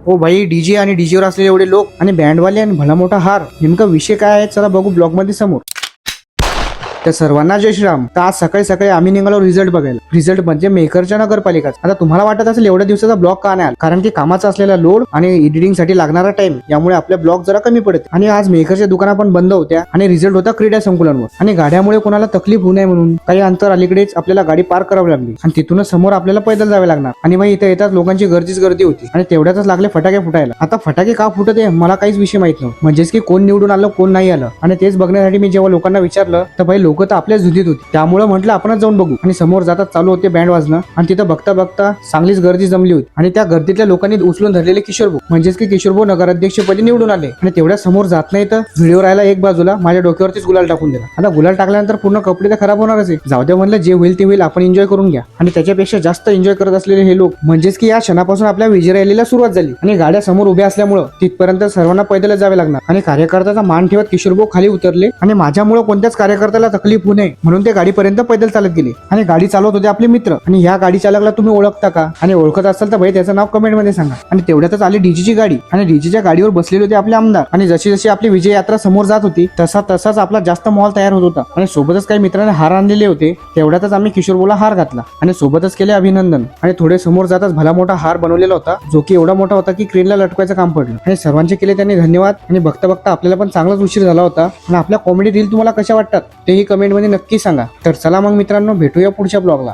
ओ भाई, डीजे आणि डीजेवर असलेले एवढे लोक आणि बँडवाले आणि भला मोठा हार, नेमका विषय काय आहे चला बघू ब्लॉग मध्ये समोर. तर सर्वांना जय श्रीराम. तर आज सकाळी सकाळी आम्ही निघालो रिझल्ट बघायला. रिझल्ट म्हणजे मेकरच्या नगरपालिकाच. आता तुम्हाला वाटत असेल एवढ्या दिवसाचा ब्लॉग का नाही आला, कारण की कामाचा असलेला लोड आणि एडिटिंग साठी लागणारा टाइम यामुळे आपले ब्लॉग जरा कमी पडते. आणि आज मेकरच्या दुकाना पण बंद होत्या आणि रिझल्ट होता क्रीडा संकुलांवर. आणि गाड्यामुळे कोणाला तकलीफ होऊ नये म्हणून काही अंतर अलीकडेच आपल्याला गाडी पार्क करावी लागली आणि तिथूनच समोर आपल्याला पैदल जावे लागणार. आणि मग इथे येतात लोकांची गर्दी होती आणि तेवढ्यातच लागले फटाके फुटायला. आता फटाके का फुटत आहे मला काहीच विषय माहित नव्हतं, म्हणजेच की कोण निवडून आलं कोण नाही आलं. आणि तेच बघण्यासाठी मी जेव्हा लोकांना विचारलं तर भाई लोक तर आपल्याच धुंदीत होती. त्यामुळे म्हटलं आपणच जाऊन बघू. आणि समोर जातात चालू होते बँड वाजणं आणि तिथं बघता बघता चांगलीच गर्दी जमली होती. आणि त्या गर्दीतल्या लोकांनी उचलून धरलेले किशोरभाऊ, म्हणजेच की किशोरभाऊ नगराध्यक्षपदी निवडून आले. आणि तेवढ्या समोर जात नाही तर व्हिडिओ राहिला एक बाजूला, माझ्या डोक्यावरतीच गुलाल टाकून दिला. आता गुलाल टाकल्यानंतर पूर्ण कपडे तर खराब होणारच आहे. जाऊ द्या म्हणलं, जे होईल ते होईल, आपण एन्जॉय करून घ्या. आणि त्याच्यापेक्षा जास्त एन्जॉय करत असलेले हे लोक, म्हणजेच की या क्षणापासून आपल्या विजय रॅलीला सुरुवात झाली. आणि गाड्या समोर उभ्या असल्यामुळे तिथपर्यंत सर्वांना पैदलच जावे लागणार. आणि कार्यकर्त्याचा मान ठेवत किशोरभाऊ खाली उतरले आणि माझ्यामुळे कोणत्याच कार्यकर्त्याला तकलीफ होऊ नये म्हणून ते गाडीपर्यंत पैदल चालत गेले. आणि गाडी चालवत होते आपले मित्र. आणि ह्या गाडी चालकला तुम्ही ओळखता का, आणि ओळखत असाल तर भाई त्याचं नाव कमेंट मध्ये सांगा. आणि तेवढ्यातच आली डीजेची गाडी आणि डीजेच्या गाडीवर बसलेले होते आपले आमदार. आणि जशी जशी आपली विजय यात्रा समोर जात होती तसाच आपला जास्त माहोल तयार होत होता. आणि सोबतच काही मित्रांनी हार आणलेले होते. तेवढ्यातच आम्ही किशोरभाऊला हार घातला आणि सोबतच केले अभिनंदन. आणि थोडे समोर जाताच भला मोठा हार बनवलेला होता, जो की एवढा मोठा होता की क्रेनला लटकवायचं काम पडलं. आणि सर्वांचे केले त्यांनी धन्यवाद. आणि बघता बघता आपल्याला पण चांगलाच उशीर झाला होता. आणि आपल्या कॉमेडी रील तुम्हाला कशा वाटतात तेही कमेंट मध्ये नक्की सांगा. तर चला मग मित्रांनो, भेटूया पुढच्या ब्लॉगला.